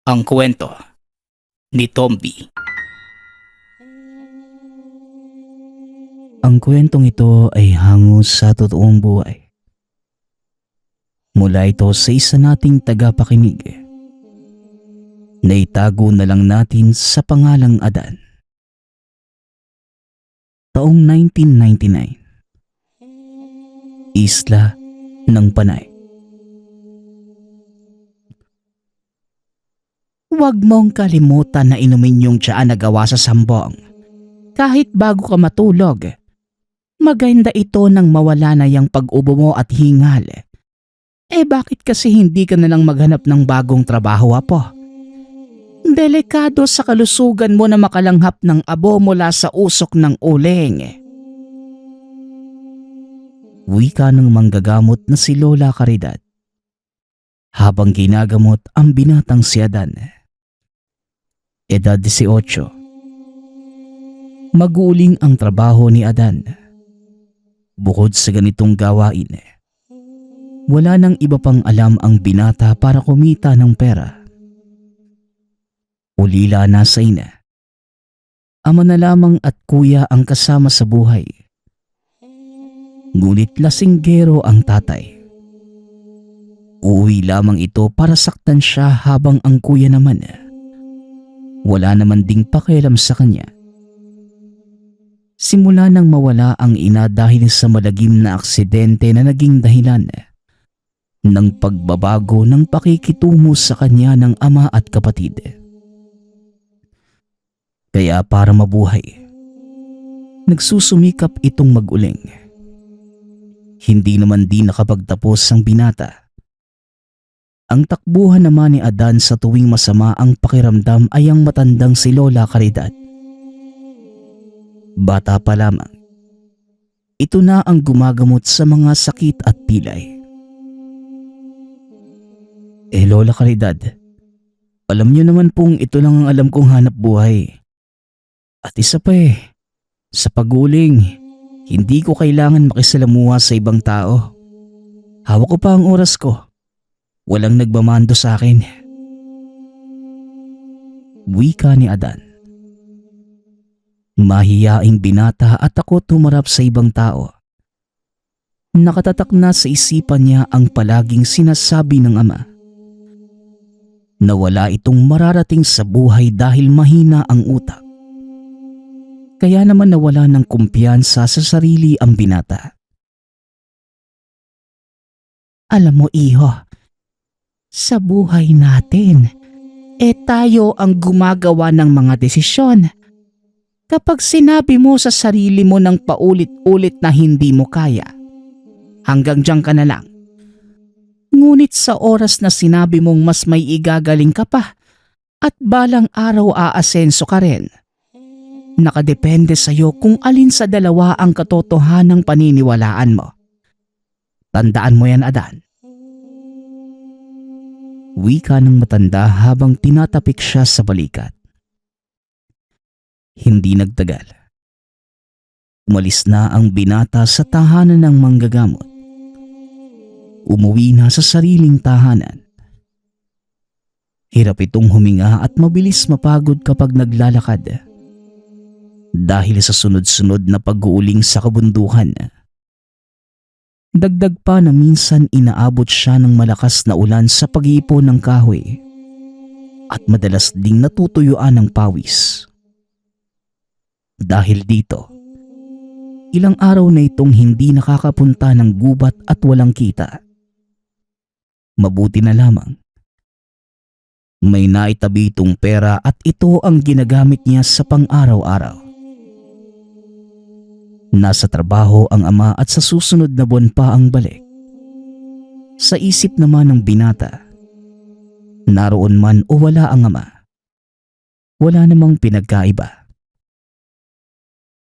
Ang kwento ni Tomby. Ang kwentong ito ay hango sa totoong buhay. Mula ito sa isa nating tagapakinig. Naitago na lang natin sa pangalang Adan. Taong 1999. Isla ng Panay. Huwag mong kalimutan na inumin yung tsaa na gawa sa sambong. Kahit bago ka matulog. Maganda ito nang mawala na yung pag-ubo mo at hingal. Bakit kasi hindi ka na lang maghanap ng bagong trabaho, apo? Delikado sa kalusugan mo na makalanghap ng abo mula sa usok ng uling. Wika ng manggagamot na si Lola Caridad. Habang ginagamot ang binatang si Adan. Edad 18. Maguling ang trabaho ni Adan. Bukod sa ganitong gawain, wala nang iba pang alam ang binata para kumita ng pera. Ulila na sa ina. Ama na lamang at kuya ang kasama sa buhay. Ngunit lasinggero ang tatay. Uuwi lamang ito para saktan siya habang ang kuya naman wala naman ding pakialam sa kanya. Simula nang mawala ang ina dahil sa malagim na aksidente na naging dahilan ng pagbabago ng pakikitungo sa kanya ng ama at kapatid. Kaya para mabuhay, nagsusumikap itong mag-uling. Hindi naman din nakapagtapos ang binata. Ang takbuhan naman ni Adan sa tuwing masama ang pakiramdam ay ang matandang si Lola Caridad. Bata pa lamang, ito na ang gumagamot sa mga sakit at pilay. Lola Caridad, alam niyo naman pong ito lang ang alam kong hanap buhay. At isa pa sa paguling, hindi ko kailangan makisalamuha sa ibang tao. Hawak ko pa ang oras ko. Walang nagmamando sa akin. Wika ni Adan. Mahiyaing binata at takot humarap sa ibang tao. Nakatatak na sa isipan niya ang palaging sinasabi ng ama. Nawala itong mararating sa buhay dahil mahina ang utak. Kaya naman nawala ng kumpiyansa sa sarili ang binata. Alam mo, iho, sa buhay natin, tayo ang gumagawa ng mga desisyon. Kapag sinabi mo sa sarili mo ng paulit-ulit na hindi mo kaya, hanggang diyan ka na lang. Ngunit sa oras na sinabi mong mas may igagaling ka pa at balang araw aasenso ka rin, nakadepende sa'yo kung alin sa dalawa ang katotohanang paniniwalaan mo. Tandaan mo yan, Adan. Wika ng matanda habang tinatapik siya sa balikat. Hindi nagtagal. Umalis na ang binata sa tahanan ng manggagamot. Umuwi na sa sariling tahanan. Hirap itong huminga at mabilis mapagod kapag naglalakad. Dahil sa sunod-sunod na pag-uuling sa kabundukan. Dagdag pa na minsan inaabot siya ng malakas na ulan sa pag-iipon ng kahoy. At madalas ding natutuyuan ng pawis. Dahil dito, ilang araw na itong hindi nakakapunta ng gubat at walang kita. Mabuti na lamang. May naitabi itong pera at ito ang ginagamit niya sa pang-araw-araw. Nasa trabaho ang ama at sa susunod na buwan pa ang balik. Sa isip naman ng binata, naroon man o wala ang ama, wala namang pinagkaiba.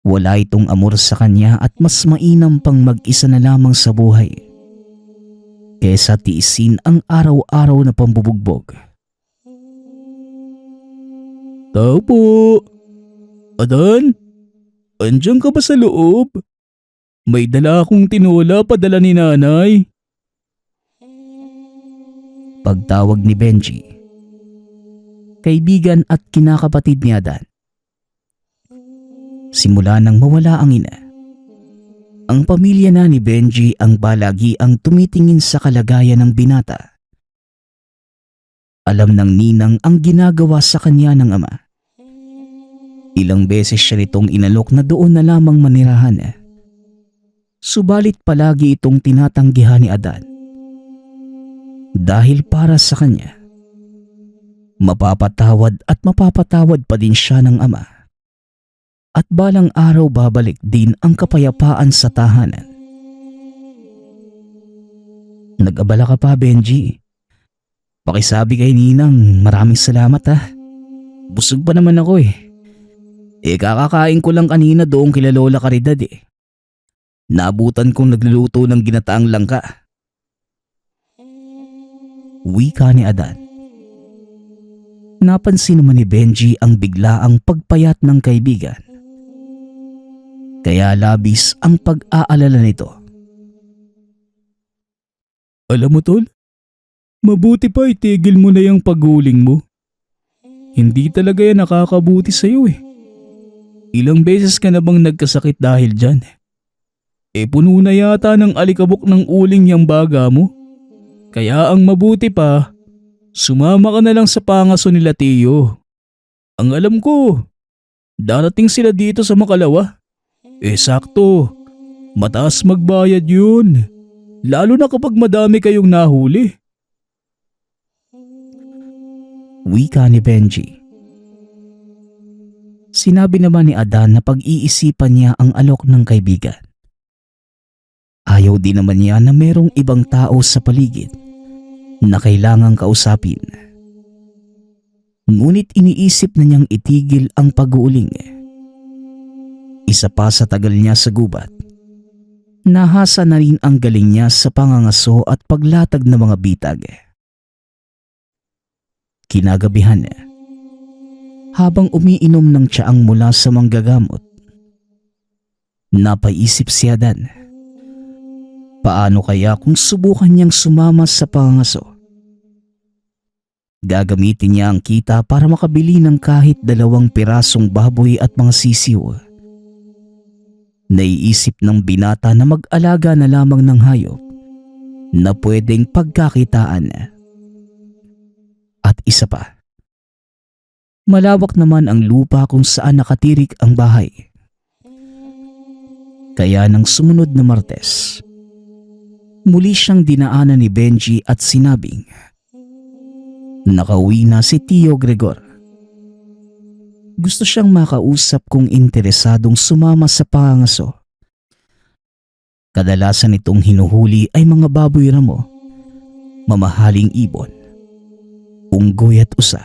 Wala itong amor sa kanya at mas mainam pang mag-isa na lamang sa buhay kaysa tiisin ang araw-araw na pambubugbog. Tao po! Adan? Andiyan ka ba sa loob? May dala akong tinola padala ni nanay. Pagtawag ni Benji. kaibigan at kinakapatid ni Adan. Simula nang mawala ang ina, ang pamilya na ni Benji ang balagi ang tumitingin sa kalagayan ng binata. Alam ng ninang ang ginagawa sa kanya ng ama. Ilang beses siya nitong inalok na doon na lamang manirahan. Subalit palagi itong tinatanggihan ni Adan. Dahil para sa kanya, mapapatawad at mapapatawad pa din siya ng ama. At balang araw babalik din ang kapayapaan sa tahanan. Nag-abala ka pa, Benji. Pakisabi kay ninang maraming salamat ha. Busog pa naman ako eh. Kakakain ko lang kanina doon kila Lola Caridad eh. Naabutan kong nagluluto ng ginataang langka. Wika ni Adan. Napansin naman ni Benji ang biglaang pagpayat ng kaibigan. Kaya labis ang pag-aalala nito. Alam mo tol, mabuti pa itigil mo na yung paghuling mo. Hindi talaga yan nakakabuti sa'yo eh. Ilang beses ka na bang nagkasakit dahil dyan? Puno na yata ng alikabok ng uling yung baga mo. Kaya ang mabuti pa, sumama ka na lang sa pangaso nila Tio. Ang alam ko, darating sila dito sa Makalawa. Sakto, mataas magbayad yun. Lalo na kapag madami kayong nahuli. Wika ni Benji. Sinabi naman ni Adan na pag-iisipan niya ang alok ng kaibigan. Ayaw din naman niya na merong ibang tao sa paligid na kailangang kausapin. Ngunit iniisip na niyang itigil ang pag-uuling. Isa pa sa tagal niya sa gubat, nahasa na rin ang galing niya sa pangangaso at paglatag ng mga bitag. Kinagabihan, habang umiinom ng tsaang mula sa manggagamot, napaisip si Adan. Paano kaya kung subukan niyang sumama sa pangangaso? Gagamitin niya ang kita para makabili ng kahit 2 pirasong baboy at mga sisiw. Naiisip ng binata na mag-alaga na lamang ng hayop na pwedeng pagkakitaan. At isa pa, malawak naman ang lupa kung saan nakatirik ang bahay. Kaya nang sumunod na Martes, muli siyang dinaanan ni Benji at sinabing nakauwi na si Tio Gregor. Gusto siyang makausap kung interesadong sumama sa pangangaso. Kadalasan itong hinuhuli ay mga baboy ramo, mamahaling ibon, unggoy at usa.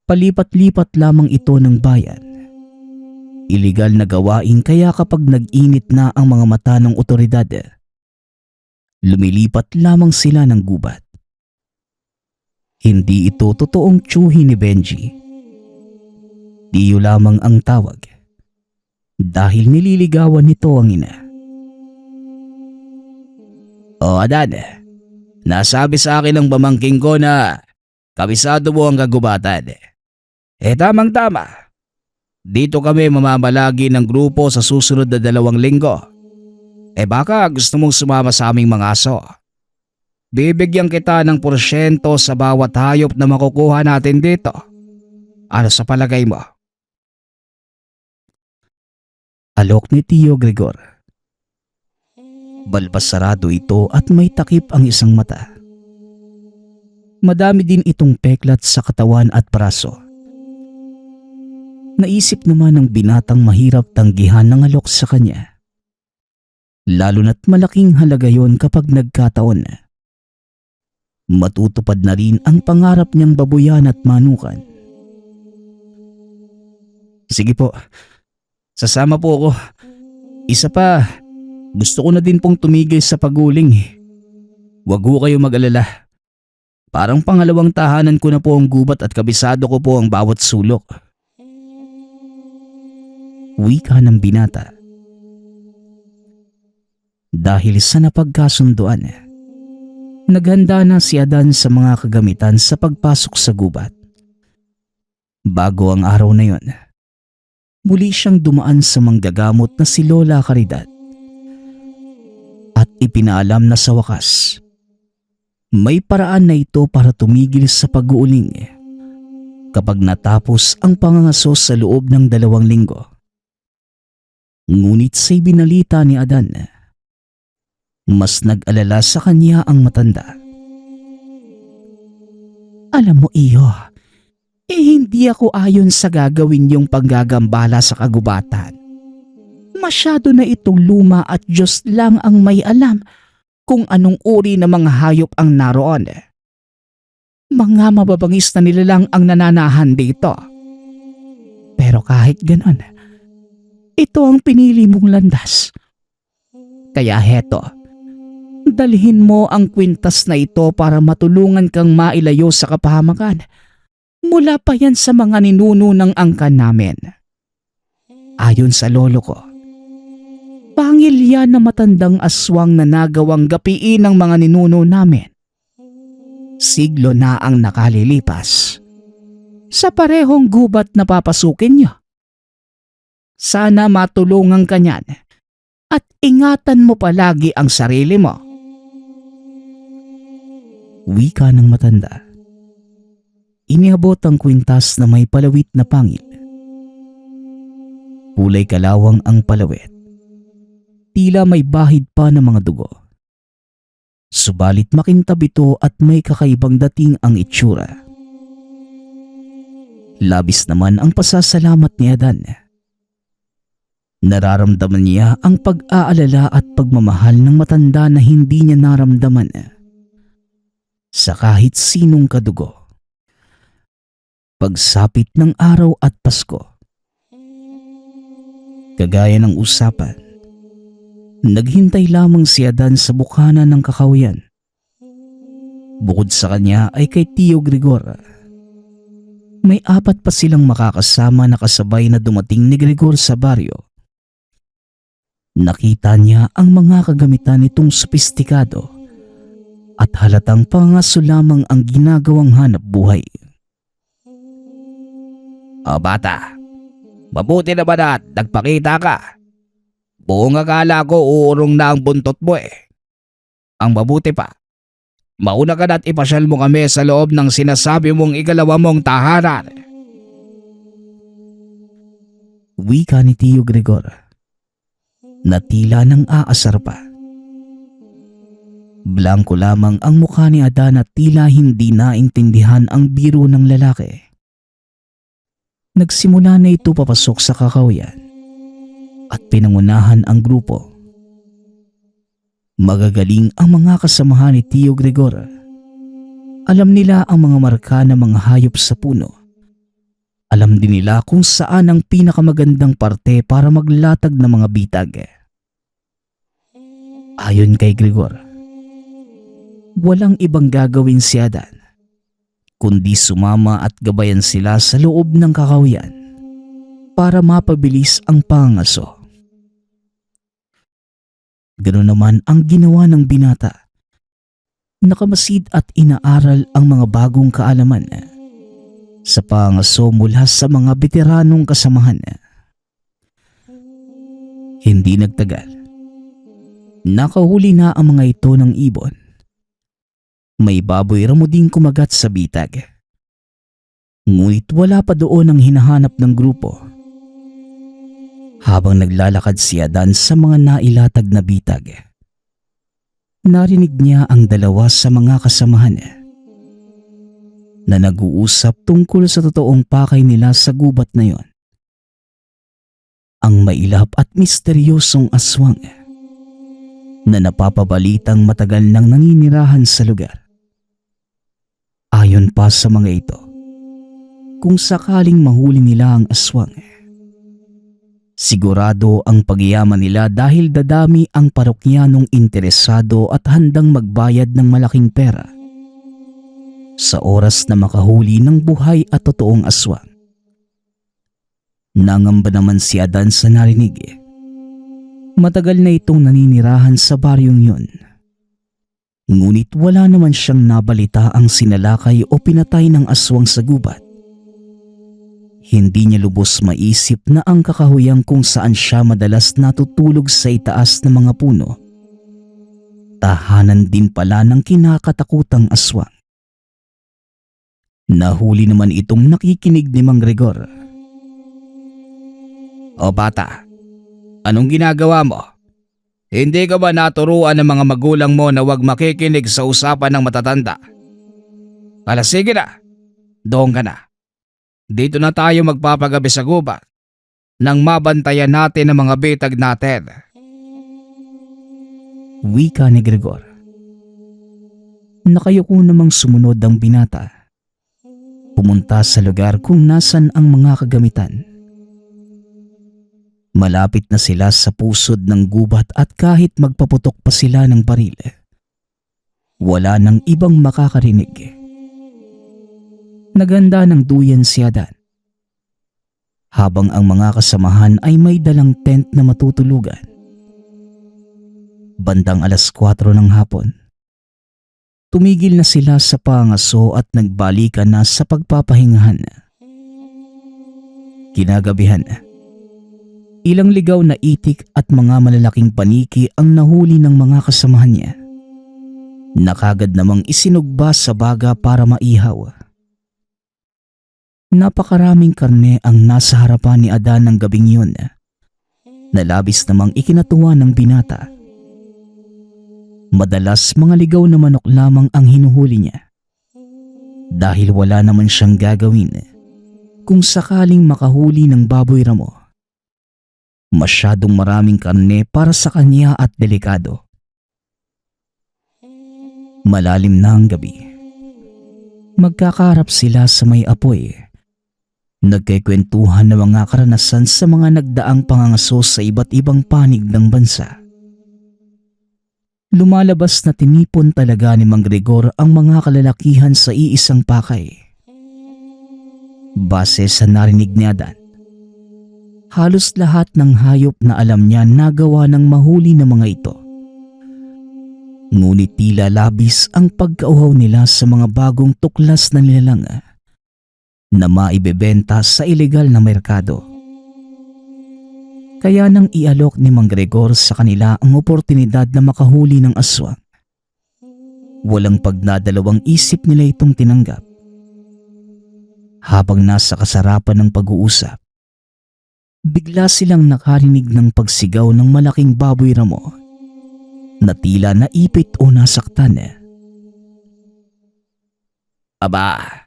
Palipat-lipat lamang ito ng bayan. Iligal na gawain kaya kapag nag-init na ang mga mata ng otoridad, lumilipat lamang sila ng gubat. Hindi ito totoong tsuhi ni Benji. Tiyo lamang ang tawag dahil nililigawan nito ang ina. O Adan, nasabi sa akin ng pamangking ko na kabisado mo ang kagubatan. Tamang-tama. Dito kami mamamalagi ng grupo sa susunod na 2 linggo. Baka gusto mong sumama sa aming mga aso. Bibigyan kita ng porsyento sa bawat hayop na makukuha natin dito. Ano sa palagay mo? Alok ni Tio Gregor. Balbas sarado ito at may takip ang isang mata. Madami din itong peklat sa katawan at braso. Naisip naman ng binatang mahirap tanggihan ng alok sa kanya. Lalo na't malaking halaga yon kapag nagkataon. Matutupad na rin ang pangarap niyang babuyan at manukan. Sige po, sasama po ako. Isa pa, gusto ko na din pong tumigil sa paguling. Huwag ho kayo mag-alala. Parang pangalawang tahanan ko na po ang gubat at kabisado ko po ang bawat sulok. Wika ng binata. Dahil sa napagkasunduan, naghanda na si Adan sa mga kagamitan sa pagpasok sa gubat. Bago ang araw na yon, muli siyang dumaan sa manggagamot na si Lola Caridad. At ipinaalam na sa wakas, may paraan na ito para tumigil sa pag-uuling kapag natapos ang pangangaso sa loob ng 2 linggo. Ngunit sa ibinalita ni Adan, mas nag-alala sa kanya ang matanda. Alam mo, Iho, hindi ako ayon sa gagawin yung paggagambala sa kagubatan. Masyado na itong luma at Diyos lang ang may alam kung anong uri ng mga hayop ang naroon. Mga mababangis na nilalang ang nananahan dito. Pero kahit ganon, ito ang pinili mong landas. Kaya heto, dalhin mo ang kwintas na ito para matulungan kang mailayo sa kapahamakan. Mula pa yan sa mga ninuno ng angkan namin. Ayon sa lolo ko, pangil yan na matandang aswang na nagawang gapiin ng mga ninuno namin. Siglo na ang nakalilipas. Sa parehong gubat na papasukin niyo. Sana matulungan ka niyan at ingatan mo palagi ang sarili mo. Wika ng matanda. Iniabot ang kwintas na may palawit na pangil. Kulay kalawang ang palawit. Tila may bahid pa ng mga dugo. Subalit makintab ito at may kakaibang dating ang itsura. Labis naman ang pasasalamat ni Adan. Nararamdaman niya ang pag-aalala at pagmamahal ng matanda na hindi niya naramdaman sa kahit sinong kadugo. Pagsapit ng araw at Pasko, kagaya ng usapan, naghintay lamang si Adan sa bukana ng kakahuyan. Bukod sa kanya ay kay Tio Gregor. May 4 pa silang makakasama na kasabay na dumating ni Gregor sa baryo. Nakita niya ang mga kagamitan nitong sopistikado at halatang pangaso lamang ang ginagawang hanap buhay. O bata, mabuti na ba na nagpakita ka? Buong akala ko uurong na ang buntot mo eh. Ang mabuti pa, mauna ka na't ipasyal mo kami sa loob ng sinasabi mong 2 mong tahanan. Wika ni Tio Gregor na tila nang aasar pa. Blanko lamang ang mukha ni Adan at tila hindi naintindihan ang biro ng lalaki. Nagsimula na ito papasok sa kakahuyan at pinangunahan ang grupo. Magagaling ang mga kasamahan ni Tio Gregor. Alam nila ang mga marka ng mga hayop sa puno. Alam din nila kung saan ang pinakamagandang parte para maglatag ng mga bitag. Ayon kay Gregor, walang ibang gagawin si Adan kundi sumama at gabayan sila sa loob ng kakahuyan para mapabilis ang pangaso. Ganoon naman ang ginawa ng binata. Nakamasid at inaaral ang mga bagong kaalaman sa pangaso mula sa mga veteranong kasamahan. Hindi nagtagal, nakahuli na ang mga ito ng ibon. May baboy ramo ding kumagat sa bitag. Ngunit wala pa doon ang hinahanap ng grupo. Habang naglalakad si Adan sa mga nailatag na bitag, narinig niya ang 2 sa mga kasamahan na nag-uusap tungkol sa totoong pakay nila sa gubat na yon. Ang mailap at misteryosong aswang na napapabalitang matagal nang naninirahan sa lugar. Ayon pa sa mga ito, kung sakaling mahuli nila ang aswang, sigurado ang pagyaman nila dahil dadami ang parokyanong interesado at handang magbayad ng malaking pera sa oras na makahuli ng buhay at totoong aswang. Nangamba naman si Adan sa narinig. Matagal na itong naninirahan sa baryong yun. Ngunit wala naman siyang nabalita ang sinalakay o pinatay ng aswang sa gubat. Hindi niya lubos maisip na ang kakahuyang kung saan siya madalas natutulog sa itaas ng mga puno, tahanan din pala ng kinakatakutang aswang. Nahuli naman itong nakikinig ni Mang Gregor. O bata, anong ginagawa mo? Hindi ka ba naturuan ng mga magulang mo na huwag makikinig sa usapan ng matatanda? Sige na, doon ka na. Dito na tayo magpapagabi sa gubat nang mabantayan natin ang mga bitag natin. Wika ni Gregor. Nakayuko namang sumunod ang binata. Pumunta sa lugar kung nasan ang mga kagamitan. Malapit na sila sa pusod ng gubat at kahit magpaputok pa sila ng baril, wala nang ibang makakarinig. Naganda ng duyan si Adan. Habang ang mga kasamahan ay may dalang tent na matutulugan. Bandang 4:00 ng hapon, tumigil na sila sa pangaso at nagbalikan na sa pagpapahingahan. Kinagabihan, ilang ligaw na itik at mga malalaking paniki ang nahuli ng mga kasamahan niya. Nakagad namang isinugba sa baga para maihaw. Napakaraming karne ang nasa harapan ni Adan ng gabing yun, na labis namang ikinatuwa ng binata. Madalas mga ligaw na manok lamang ang hinuhuli niya, dahil wala naman siyang gagawin kung sakaling makahuli ng baboy ramo. Masyadong maraming karne para sa kanya at delikado. Malalim na ang gabi. Magkakarap sila sa may apoy. Nagkikwentuhan ng mga karanasan sa mga nagdaang pangangaso sa iba't ibang panig ng bansa. Lumalabas na tinipon talaga ni Mang Gregor ang mga kalalakihan sa iisang pakay. Base sa narinig ni Adan, halos lahat ng hayop na alam niya nagawa ng mahuli ng mga ito. Ngunit tila labis ang pagkauhaw nila sa mga bagong tuklas na nilalang na maibebenta sa ilegal na merkado. Kaya nang ialok ni Mang Gregor sa kanila ang oportunidad na makahuli ng aswang, walang pagnadalawang isip nila itong tinanggap. Habang nasa kasarapan ng pag-uusap, bigla silang nakarinig ng pagsigaw ng malaking baboy ramo na tila naipit o nasaktan. Aba,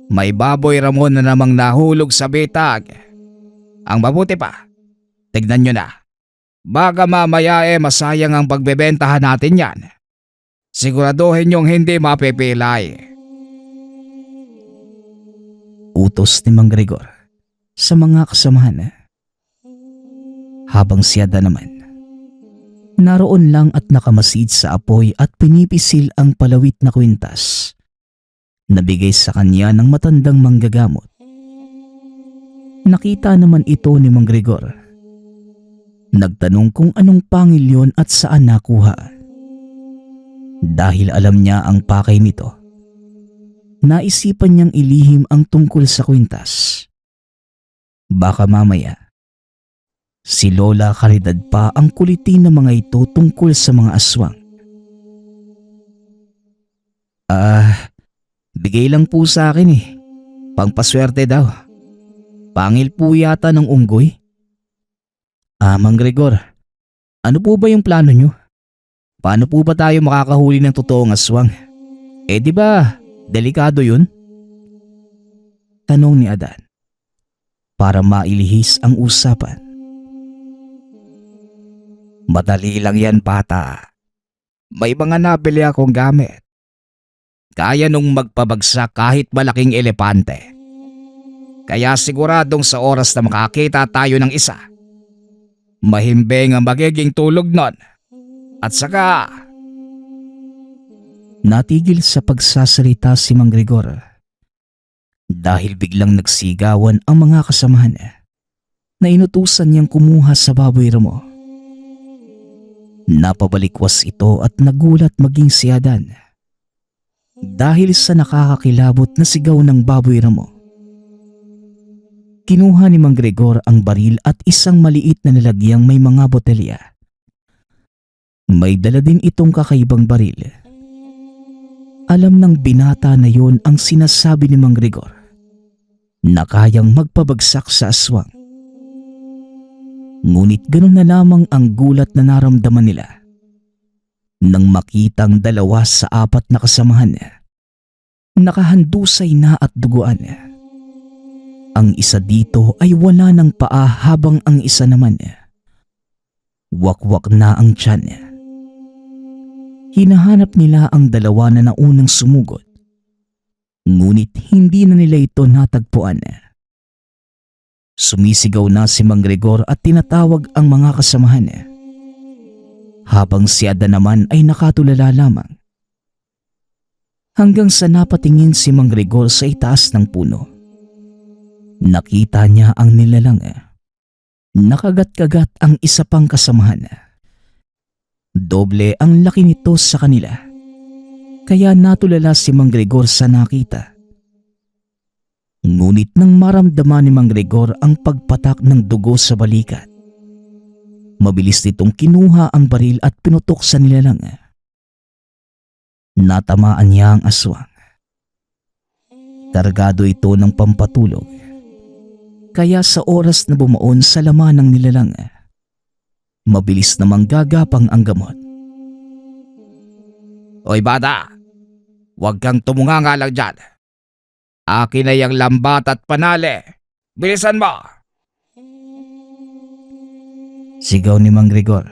may baboy ramo na namang nahulog sa bitag. Ang mabuti pa, tignan nyo na. Baka mamaya masayang ang pagbebentahan natin yan. Siguraduhin nyong hindi mapipilay. Utos ni Mang Gregor sa mga kasamahan. Habang si Adan naman, naroon lang at nakamasid sa apoy at pinipisil ang palawit na kwintas na bigay sa kanya ng matandang manggagamot. Nakita naman ito ni Mang Gregor. Nagtanong kung anong pangil yun at saan nakuha. Dahil alam niya ang pakay nito, naisipan niyang ilihim ang tungkol sa kwintas. Baka mamaya, si Lola Caridad pa ang kulitin ng mga ito tungkol sa mga aswang. Bigay lang po sa akin Pangpaswerte daw. Pangil po yata ng unggoy. Mang Gregor, ano po ba yung plano nyo? Paano po ba tayo makakahuli ng totoong aswang? Di ba, delikado yun? Tanong ni Adan para mailihis ang usapan. Madali lang yan, bata. May mga nabili akong gamit. Kaya nung magpabagsak kahit malaking elepante. Kaya siguradong sa oras na makakita tayo ng isa, mahimbing ang magiging tulog nun. At saka... Natigil sa pagsasalita si Mang Gregor dahil biglang nagsigawan ang mga kasamahan na inutusan niyang kumuha sa baboy ramo. Napabalikwas ito at nagulat maging si Adan dahil sa nakakakilabot na sigaw ng baboy ramo. Kinuha ni Mang Gregor ang baril at isang maliit na lalagyan may mga botelya. May dala din itong kakaibang baril. Alam ng binata na yon ang sinasabi ni Mang Gregor na kayang magpabagsak sa aswang. Ngunit ganoon na lamang ang gulat na naramdaman nila nang makitang 2 sa 4 na kasamahan nakahandusay na at duguan. Ang isa dito ay wala ng paa habang ang isa naman wakwak na ang tiyan. Hinahanap nila ang 2 na naunang sumugod, ngunit hindi na nila ito natagpuan. Sumisigaw na si Mang Gregor at tinatawag ang mga kasamahan, habang si Adan naman ay nakatulala lamang. Hanggang sa napatingin si Mang Gregor sa itaas ng puno. Nakita niya ang nilalang. Nakagat-kagat ang isa pang kasamahan. Doble ang laki nito sa kanila. Kaya natulala si Mang Gregor sa nakita. Ngunit nang maramdaman ni Mang Gregor ang pagpatak ng dugo sa balikat, mabilis nitong kinuha ang baril at pinutok sa nilalang. Natamaan niya ang aswang. Kargado ito ng pampatulog. Kaya sa oras na bumaon sa laman ng nilalang, mabilis namang gagapang ang gamot. Oy bata, huwag kang tumunganga lang dyan. Akin na yung lambat at panali. Bilisan mo! Sigaw ni Mang Gregor.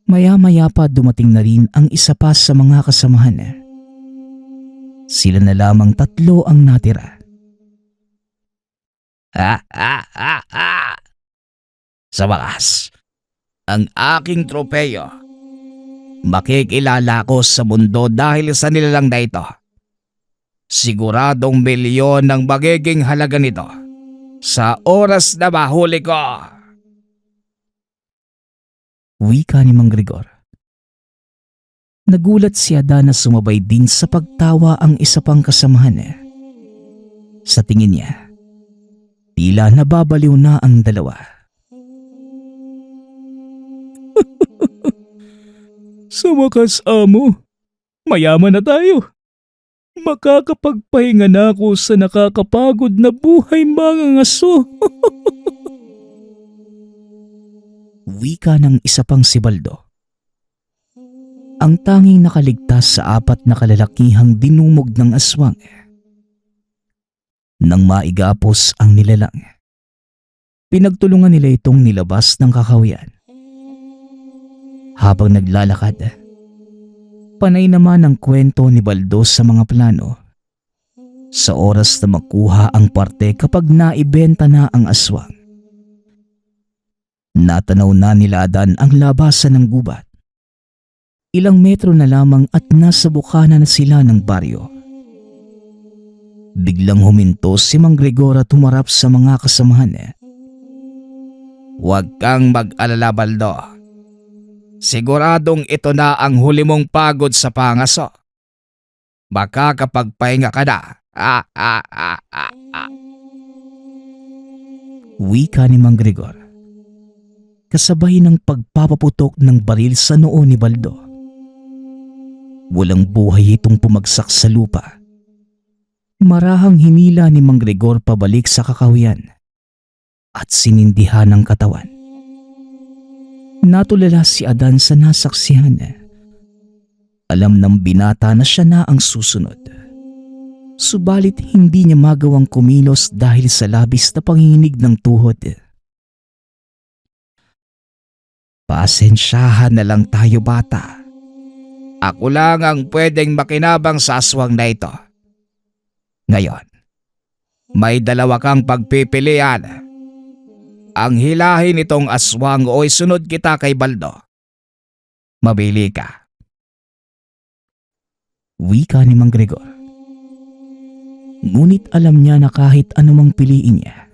Maya-maya pa dumating na rin ang isa pa sa mga kasamahan. Sila na lamang 3 ang natira. Sa wakas, ang aking tropeyo. Makikilala ko sa mundo dahil sa nilalang na ito. Siguradong milyon ang magiging halaga nito sa oras na mahuli ko. Wika ni Mang Gregor. Nagulat si Adan na sumabay din sa pagtawa ang isa pang kasamahan. Sa tingin niya, tila nababaliw na ang 2. Sa wakas, amo, mayaman na tayo. Makakapagpahinga na ako sa nakakapagod na buhay mga ngaso. Wika ng isa pang si Baldo. Ang tanging nakaligtas sa 4 na kalalakihang dinumog ng aswang. Nang maigapos ang nilalang, pinagtulungan nila itong nilabas ng kakawian. Habang naglalakad, panay naman ang kwento ni Baldo sa mga plano. Sa oras na makuha ang parte kapag naibenta na ang aswang. Natanaw na nila Adan ang labasan ng gubat. Ilang metro na lamang at nasa bukana na sila ng baryo. Biglang huminto si Mang Gregor at humarap sa mga kasamahan. Huwag kang mag-alala, Baldo. Siguradong ito na ang huli mong pagod sa pangaso. Makakapagpahinga ka na. Wika ni Mang Gregor. Kasabay ng pagpapaputok ng baril sa noo ni Baldo. Walang buhay itong pumagsak sa lupa. Marahang hinila ni Mang Gregor pabalik sa kakawian at sinindihan ang katawan. Natulala si Adan sa nasaksihan. Alam ng binata na siya na ang susunod. Subalit hindi niya magawang kumilos dahil sa labis na panginginig ng tuhod. Pasensyahan na lang tayo, bata. Ako lang ang pwedeng makinabang sa aswang na ito. Ngayon, may 2 kang pagpipilian. Ang hilahin itong aswang o isunod kita kay Baldo. Mabili ka. Wika ni Mang Gregor. Ngunit alam niya na kahit anumang piliin niya,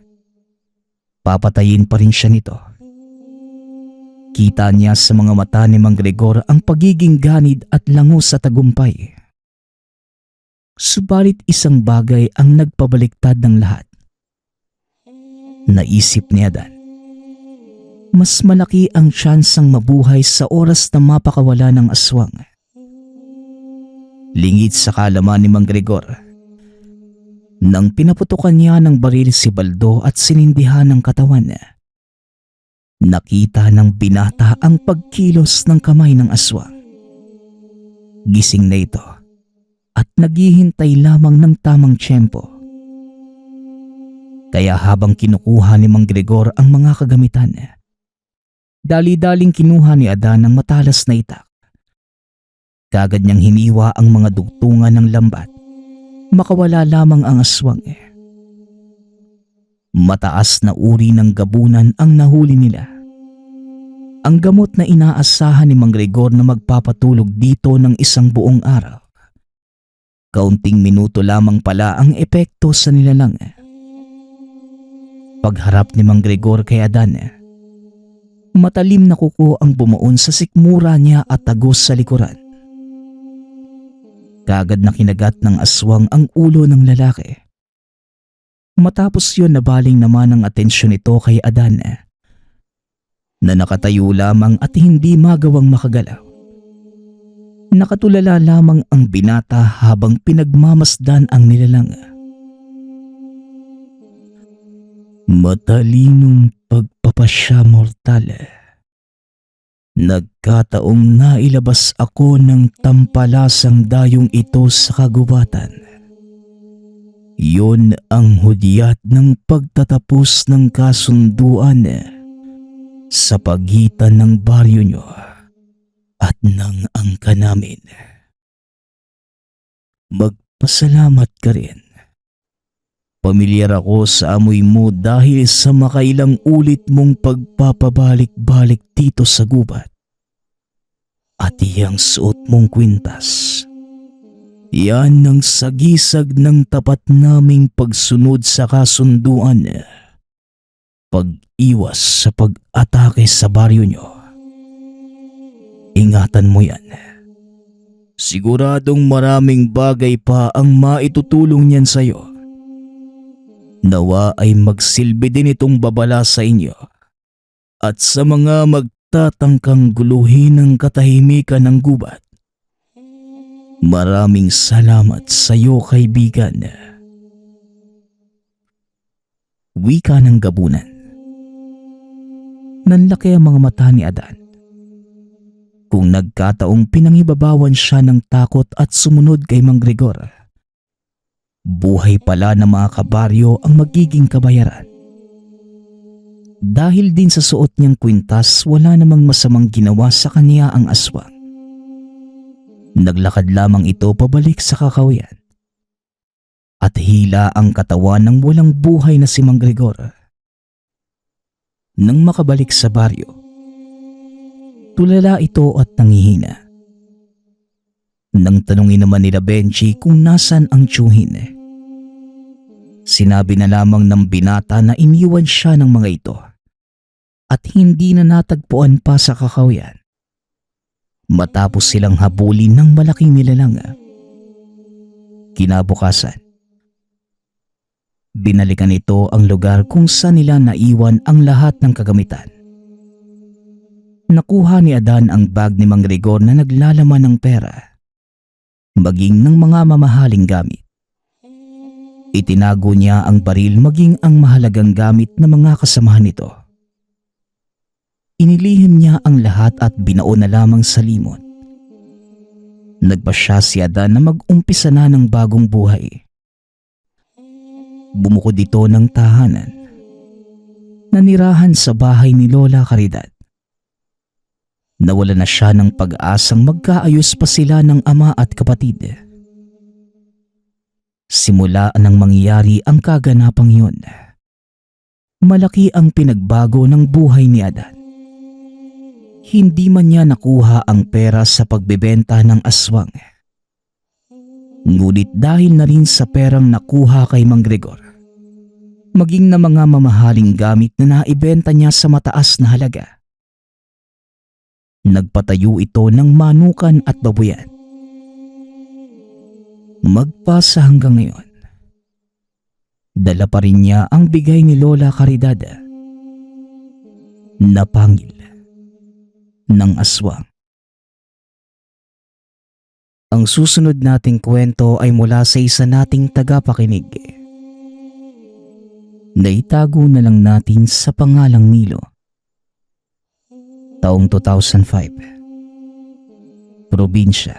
papatayin pa rin siya nito. Kita niya sa mga mata ni Mang Gregor ang pagiging ganid at lango sa tagumpay. Subalit isang bagay ang nagpabaliktad ng lahat. Naisip ni Adan. Mas malaki ang tsansang mabuhay sa oras na mapakawala ng aswang. Lingid sa kaalaman ni Mang Gregor. Nang pinaputukan niya ng baril si Baldo at sinindihan ng katawan niya, nakita ng binata ang pagkilos ng kamay ng aswang. Gising na ito at naghihintay lamang ng tamang tiyempo. Kaya habang kinukuha ni Mang Gregor ang mga kagamitan, dali-daling kinuha ni Adan ang matalas na itak. Kagad niyang hiniwa ang mga dugtungan ng lambat. Makawala lamang ang aswang. Mataas na uri ng gabunan ang nahuli nila. Ang gamot na inaasahan ni Mang Gregor na magpapatulog dito ng isang buong araw. Kaunting minuto lamang pala ang epekto sa nilalang. Pagharap ni Mang Gregor kay Adan, matalim na kuko ang bumuon sa sikmura niya at tagos sa likuran. Kagad na kinagat ng aswang ang ulo ng lalaki. Matapos yun nabaling naman ang atensyon nito kay Adan na nakatayo lamang at hindi magawang makagalaw. Nakatulala lamang ang binata habang pinagmamasdan ang nilalang. Matalinong pagpapasya mortal. Nagkataong nailabas ako ng tampalasang dayong ito sa kagubatan. Yun ang hudyat ng pagtatapos ng kasunduan sa pagitan ng baryo nyo at ng angka namin. Magpasalamat ka rin. Pamilyar ako sa amoy mo dahil sa makailang ulit mong pagpapabalik-balik dito sa gubat. At iyang suot mong kwintas. Yan ang sagisag ng tapat naming pagsunod sa kasunduan. Pag-iwas sa pag-atake sa baryo nyo. Ingatan mo yan. Siguradong maraming bagay pa ang maitutulong niyan sa'yo. Nawa ay magsilbi din itong babala sa inyo at sa mga magtatangkang guluhin ng katahimikan ng gubat. Maraming salamat sa iyo, kaibigan. Wika ng gabunan. Nanlaki ang mga mata ni Adan. Kung nagkataong pinangibabawan siya ng takot at sumunod kay Mang Gregor, buhay pala ng mga kabaryo ang magiging kabayaran. Dahil din sa suot niyang kwintas, wala namang masamang ginawa sa kanya ang aswang. Naglakad lamang ito pabalik sa kakawian. At hila ang katawan ng walang buhay na si Mang Gregor. Nang makabalik sa baryo, tulala ito at nangihina. Nang tanungin naman nila Benji kung nasan ang tiyuhin, sinabi na lamang ng binata na iniwan siya ng mga ito at hindi na natagpuan pa sa kakawian. Matapos silang habulin ng malaking nilalang. Kinabukasan, binalikan ito ang lugar kung saan nila naiwan ang lahat ng kagamitan. Nakuha ni Adan ang bag ni Mang Gregor na naglalaman ng pera, maging ng mga mamahaling gamit. Itinago niya ang baril maging ang mahalagang gamit ng mga kasamahan nito. Inilihim niya ang lahat at binao na lamang sa limot. Nagpasya si Adan na mag-umpisa na ng bagong buhay. Bumukod ito ng tahanan. Nanirahan sa bahay ni Lola Caridad. Nawala na siya ng pag-asang magkaayos pa sila ng ama at kapatid. Simula nang mangyari ang kaganapang yun, malaki ang pinagbago ng buhay ni Adan. Hindi man niya nakuha ang pera sa pagbebenta ng aswang. Ngunit dahil na rin sa perang nakuha kay Mang Gregor, maging na mga mamahaling gamit na naibenta niya sa mataas na halaga, nagpatayo ito ng manukan at babuyan. Magpasa hanggang ngayon, Dala pa rin niya ang bigay ni Lola Caridad. Napangil ng aswang. Ang susunod nating kwento ay mula sa isa nating tagapakinig. Naitago na lang natin sa pangalang Nilo. Taong 2005. Probinsya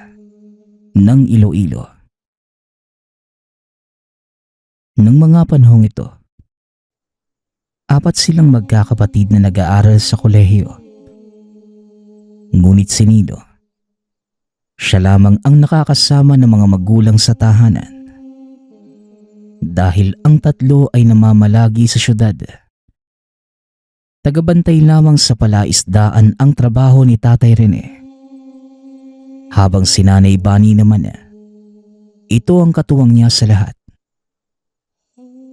ng Iloilo. Nang mga panahong ito, 4 silang magkakapatid na nag-aaral sa kolehiyo. Ngunit si Nilo, siya lamang ang nakakasama ng mga magulang sa tahanan. Dahil ang 3 ay namamalagi sa syudad. Tagabantay lamang sa palaisdaan ang trabaho ni Tatay Rene. Habang si Nanay Bani naman, ito ang katuwang niya sa lahat.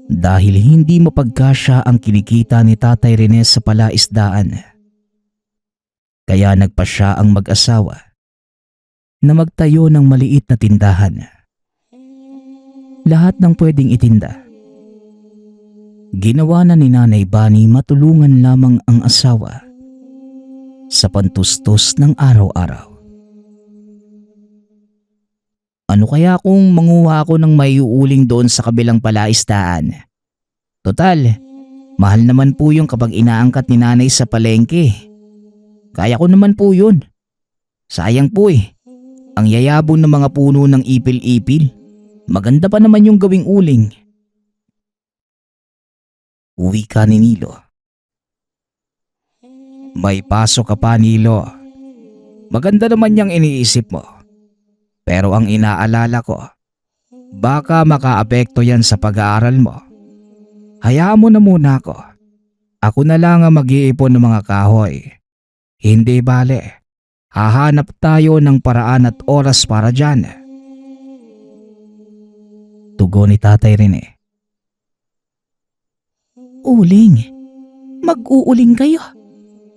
Dahil hindi mapagkasya ang kinikita ni Tatay Rene sa palaisdaan, kaya nagpasya ang mag-asawa na magtayo ng maliit na tindahan. Lahat ng pwedeng itinda, ginawa na ni Nanay Bani matulungan lamang ang asawa sa pantustos ng araw-araw. Ano kaya kung manguha ako ng maiuuling doon sa kabilang palaisdaan? Total, mahal naman po yung kapag inaangkat ni nanay sa palengke. Kaya ko naman po yun. Sayang po ang yayabong ng mga puno ng ipil-ipil. Maganda pa naman yung gawing uling. Uwi ka ni Nilo. May pasok ka pa, Nilo. Maganda naman yung iniisip mo. Pero ang inaalala ko, baka makaapekto yan sa pag-aaral mo. Hayaan mo na muna ako. Ako na lang ang mag-iipon ng mga kahoy. Hindi bale. Hahanap tayo ng paraan at oras para dyan. Tugon ni Tatay Rene. Uling? Mag-uuling kayo?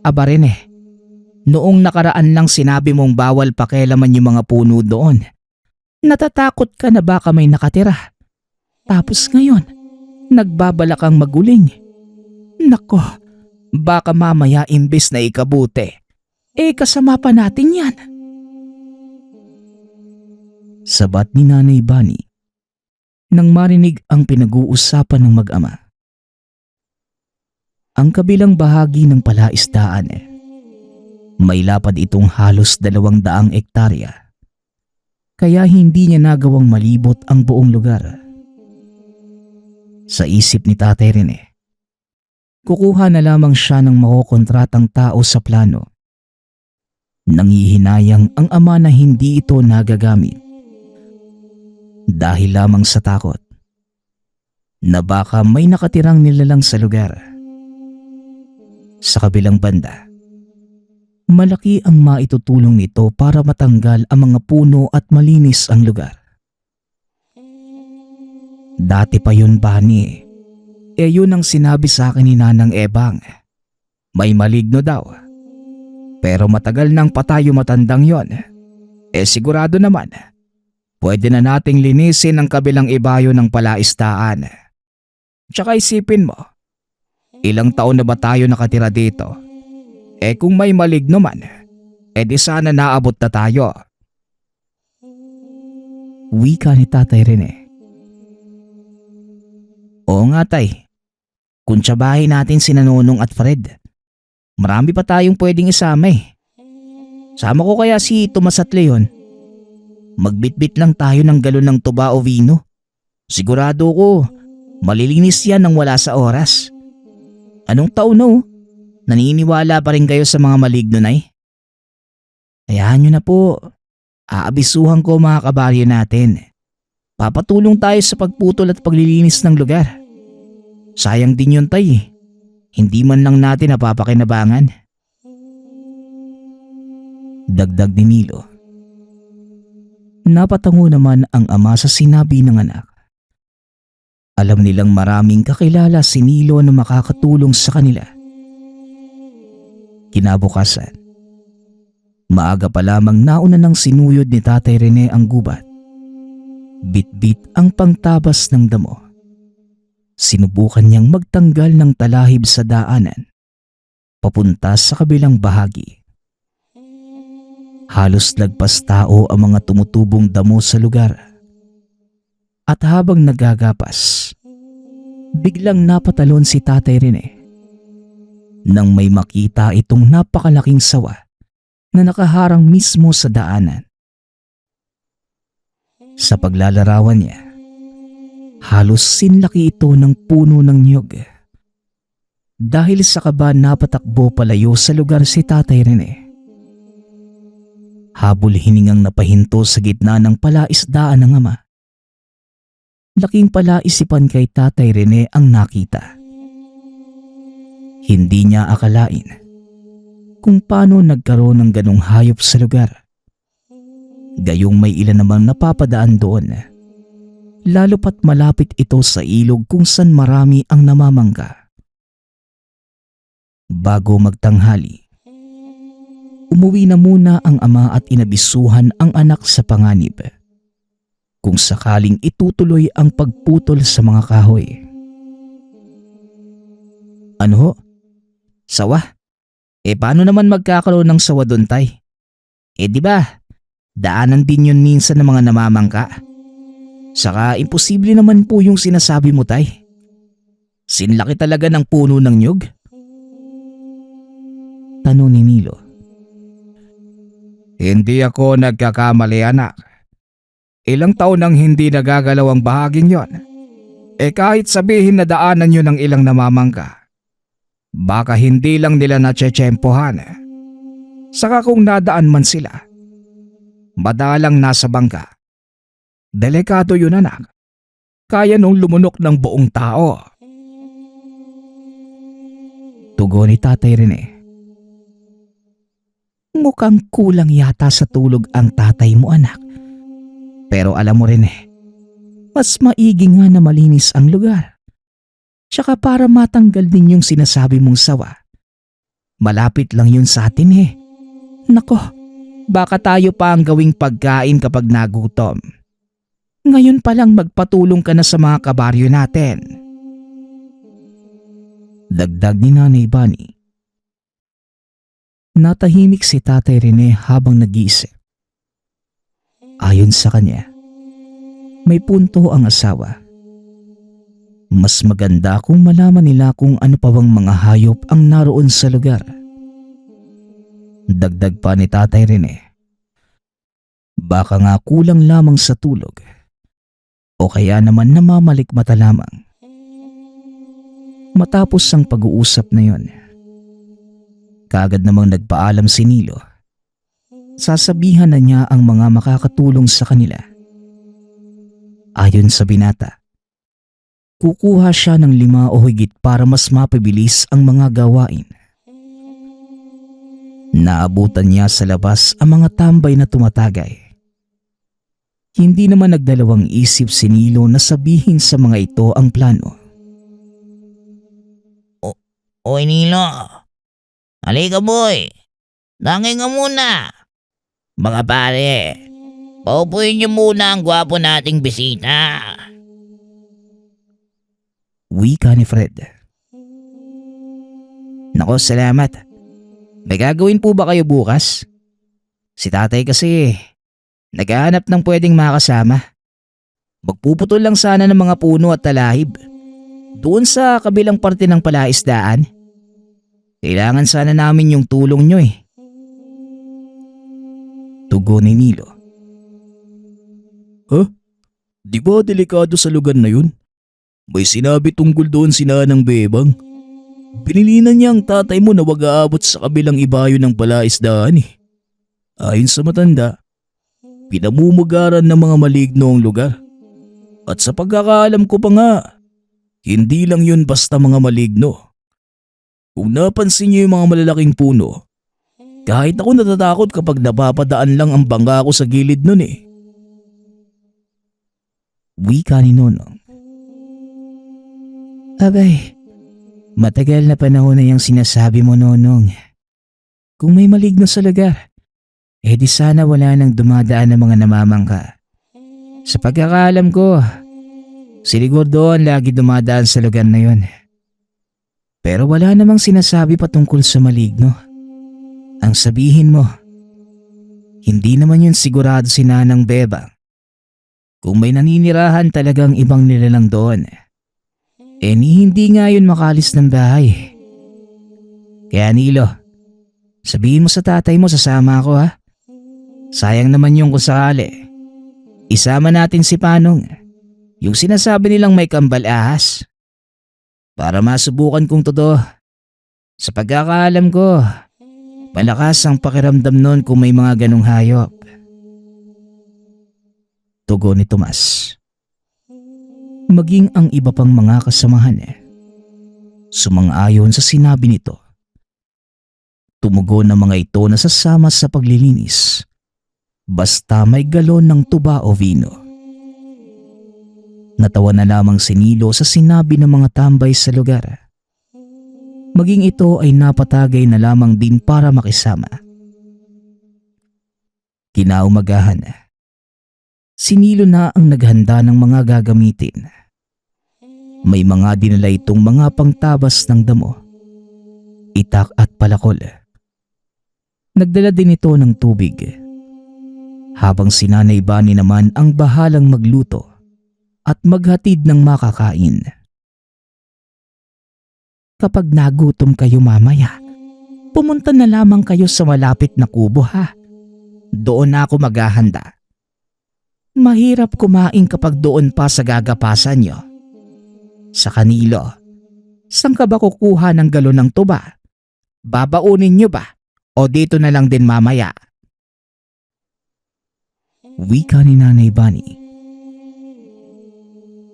Aba Rene, noong nakaraan lang sinabi mong bawal pakialaman yung mga puno doon. Natatakot ka na baka may nakatira. Tapos ngayon, nagbabala kang maguling. Nako, baka mamaya imbes na ikabuti, kasama pa natin yan. Sabat ni Nanay Bani nang marinig ang pinag-uusapan ng mag-ama. Ang kabilang bahagi ng palaisdaan, may lapad itong halos 200 ektarya. Kaya hindi niya nagawang malibot ang buong lugar. Sa isip ni Tatay Rene, kukuha na lamang siya ng makokontratang tao sa plano. Nangihinayang ang ama na hindi ito nagagamit. Dahil lamang sa takot na baka may nakatirang nilalang sa lugar. Sa kabilang banda, malaki ang maitutulong nito para matanggal ang mga puno at malinis ang lugar. Dati pa yun, Bani. Yun ang sinabi sa akin ni Nanang Ebang. May maligno daw. Pero matagal nang patayo matandang yon. Sigurado naman, pwede na nating linisin ang kabilang ibayo ng palaisdaan. Tsaka isipin mo, ilang taon na ba tayo nakatira dito? Kung may maligno man, di sana naabot na tayo. Wika ni Tatay Rene. Oo nga tay, kung tsabahin natin si Nonong at Fred, marami pa tayong pwedeng isama . Sama ko kaya si Tomas at Leon. Magbitbit lang tayo ng galon ng tuba o vino. Sigurado ko, malilinis yan nang wala sa oras. Anong taon no? Naniniwala pa rin kayo sa mga maligno nay? Hayaan nyo na po. Aabisuhan ko mga kabaryo natin. Papatulong tayo sa pagputol at paglilinis ng lugar. Sayang din yun tay. Hindi man lang natin napapakinabangan. Dagdag ni Nilo. Napatango naman ang ama sa sinabi ng anak. Alam nilang maraming kakilala si Nilo na makakatulong sa kanila. Kinabukasan, maaga pa lamang nauna ng sinuyod ni Tatay Rene ang gubat. Bit-bit ang pangtabas ng damo. Sinubukan niyang magtanggal ng talahib sa daanan, papunta sa kabilang bahagi. Halos lagpas tao ang mga tumutubong damo sa lugar. At habang nagagapas, biglang napatalon si Tatay Rene nang may makita itong napakalaking sawa na nakaharang mismo sa daanan. Sa paglalarawan niya, halos sinlaki ito ng puno ng niyog. Dahil sa kaba napatakbo palayo sa lugar si Tatay Rene. Habol hiningang napahinto sa gitna ng palaisdaan ng ama. Laking palaisipan kay Tatay Rene ang nakita. Hindi niya akalain kung paano nagkaroon ng ganong hayop sa lugar. Gayong may ilan namang napapadaan doon. Lalo pat malapit ito sa ilog kung saan marami ang namamangka. Bago magtanghali, umuwi na muna ang ama at inabisuhan ang anak sa panganib kung sakaling itutuloy ang pagputol sa mga kahoy. Ano ho? Sawa? Paano naman magkakaroon ng sawa doon, tay? Di ba? Daanan din yun minsan ng mga namamangka. Saka imposible naman po yung sinasabi mo, tay. Sinlaki talaga ng puno ng nyug. Tanong ni Nilo. Hindi ako nagkakamali, anak. Ilang taon nang hindi nagagalaw ang bahaging yon. Kahit sabihin na daanan yun ng ilang namamangka, baka hindi lang nila natsyetsyempohan. Saka kung nadaan man sila, madalang nasa bangka. Delikado yun, anak. Kaya nung lumunok ng buong tao. Tugon ni Tatay Rene. Mukhang kulang yata sa tulog ang tatay mo, anak. Pero alam mo rin mas maigi nga na malinis ang lugar. Tsaka para matanggal din yung sinasabi mong sawa. Malapit lang yun sa atin Nako, baka tayo pa ang gawing pagkain kapag nagutom. Ngayon pa lang magpatulong ka na sa mga kabaryo natin. Dagdag ni Nanay Bunny. Natahimik si Tatay Rene habang nag-iisip. Ayon sa kanya, may punto ang asawa. Mas maganda kung malaman nila kung ano pa bang mga hayop ang naroon sa lugar. Dagdag pa ni Tatay Rene. Baka nga kulang lamang sa tulog o kaya naman namamalikmata lamang. Matapos ang pag-uusap na yon, kaagad namang nagpaalam si Nilo. Sasabihan na niya ang mga makakatulong sa kanila. Ayon sa binata, kukuha siya ng 5 o higit para mas mapabilis ang mga gawain. Naabutan niya sa labas ang mga tambay na tumatagay. Hindi naman nagdalawang isip si Nilo na sabihin sa mga ito ang plano. Oy Nilo, halika boy, langay nga muna. Mga pare, paupuin niyo muna ang gwapo nating bisita. Wika ni Fred. Nako, salamat. May gagawin po ba kayo bukas? Si tatay kasi naghahanap ng pwedeng makasama. Magpuputol lang sana ng mga puno at talahib doon sa kabilang parte ng palaisdaan. Kailangan sana namin yung tulong nyo Tugon ni Nilo. Di ba delikado sa lugar na yun? May sinabi tungkol doon si Nanang Bebang. Pinilinan niya ang tatay mo na wag aabot sa kabilang ibayo ng palaisdaan Ayon sa matanda, pinamumugaran ng mga maligno ang lugar. At sa pagkakaalam ko pa nga, hindi lang yun basta mga maligno. Kung napansin niyo yung mga malalaking puno, kahit ako natatakot kapag napapadaan lang ang bangka ko sa gilid nun Wika ni Nonong. Abay, matagal na panahon na yung sinasabi mo, Nonong. Kung may maligno sa lugar, di sana wala nang dumadaan ng mga namamangka. Sa pagkakaalam ko, Si Rigor doon lagi dumadaan sa lugar na yon. Pero wala namang sinasabi patungkol sa maligno. Ang sabihin mo, hindi naman yun sigurado si Nanang Bebang. Kung may naninirahan talagang ibang nilalang doon, hindi nga yun makalis ng bahay. Kaya Nilo, sabihin mo sa tatay mo sasama ako ha. Sayang naman yung kung sakali. Isama natin si Panong, yung sinasabi nilang may kambal ahas. Para masubukan kong totoo. Sa pagkakaalam ko, malakas ang pakiramdam nun kung may mga ganong hayop. Tugon ni Tomas. Maging ang iba pang mga kasamahan sumang-ayon sa sinabi nito. Tumugon ang mga ito na sasama sa paglilinis basta may galon ng tuba o vino. Natawa na lamang si Nilo sa sinabi ng mga tambay sa lugar. Maging ito ay napatagay na lamang din para makisama. Kinaumagahan, si Nilo na ang naghanda ng mga gagamitin. May mga dinala itong mga pangtabas ng damo, itak at palakol. Nagdala din ito ng tubig. Habang si Nanay Bani naman ang bahalang magluto at maghatid ng makakain. Kapag nagutom kayo mamaya, pumunta na lamang kayo sa malapit na kubo ha. Doon na ako maghahanda. Mahirap kumain kapag doon pa sa gagapasan nyo. Sa kanilo, saan ka ba kukuha ng galon ng tuba? Babaunin nyo ba? O dito na lang din mamaya? Wika ni Nanay Bani.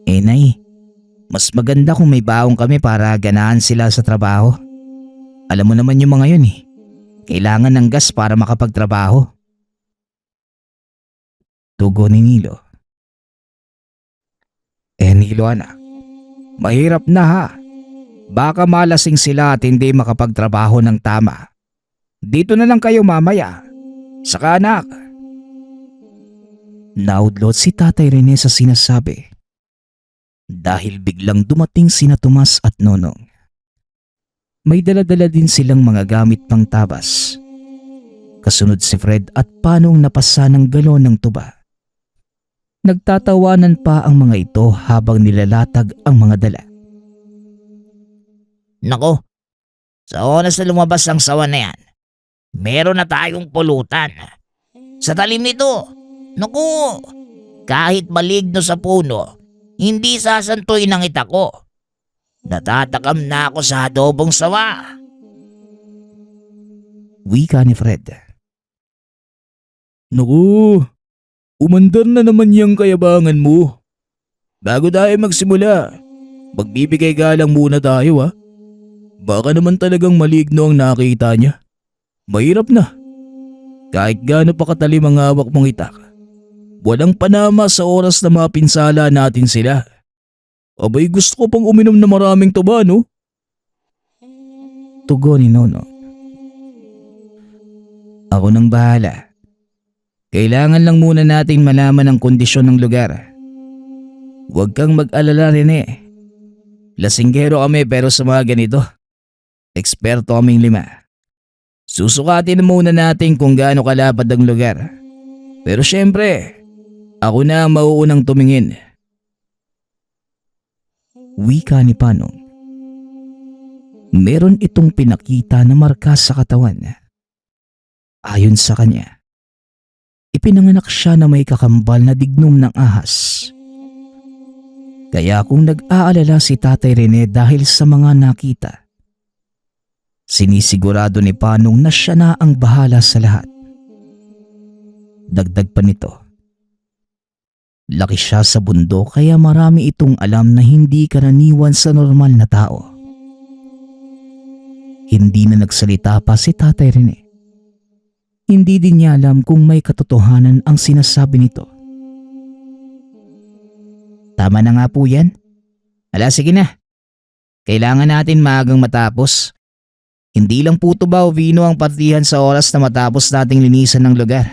Nay, mas maganda kung may baong kami para ganahan sila sa trabaho. Alam mo naman yung mga yun Kailangan ng gas para makapagtrabaho. Tugon ni Nilo. Nilo anak, mahirap na ha. Baka malasing sila at hindi makapagtrabaho ng tama. Dito na lang kayo mamaya. Saka anak. Naudlot si Tatay Rene sa sinasabi. Dahil biglang dumating sina Tomas at Nonong. May dala-dala din silang mga gamit pang tabas. Kasunod si Fred at Panong napasa ng galon ng tuba. Nagtatawanan pa ang mga ito habang nilalatag ang mga dala. Nako, sa oras na lumabas ang sawa na yan, meron na tayong pulutan. Sa talim nito, naku, kahit maligno sa puno, hindi sasantuin ang ita ko. Natatakam na ako sa adobong sawa. Wika ni Fred. Naku, umandar na naman yung kayabangan mo. Bago tayo magsimula, magbibigay galang muna tayo ha. Baka naman talagang maligno ang nakita niya. Mahirap na. Kahit gaano pa katalim ang hawak mong itak, walang panama sa oras na mapinsala natin sila. Abay, gusto ko pang uminom na maraming tuba, no? Tugon ni Nono. Ako nang bahala. Kailangan lang muna nating malaman ang kondisyon ng lugar. Huwag kang mag-alala, Rene. Lasinggero kami pero sa mga ganito, eksperto kaming 5. Susukatin muna natin kung gaano kalapad ang lugar. Pero syempre, ako na ang mauunang tumingin. Wika ni Panong. Meron itong pinakita na marka sa katawan. Ayon sa kanya, ipinanganak siya na may kakambal na dignum ng ahas. Kaya kung nag-aalala si Tatay Rene dahil sa mga nakita, sinisigurado ni Panong na siya na ang bahala sa lahat. Dagdag pa nito, laki siya sa bundok kaya marami itong alam na hindi karaniwan sa normal na tao. Hindi na nagsalita pa si Tatay Rene. Hindi din niya alam kung may katotohanan ang sinasabi nito. Tama na nga po yan. Ala, sige na. Kailangan natin maagang matapos. Hindi lang po tuba o vino ang partihan sa oras na matapos nating linisan ng lugar.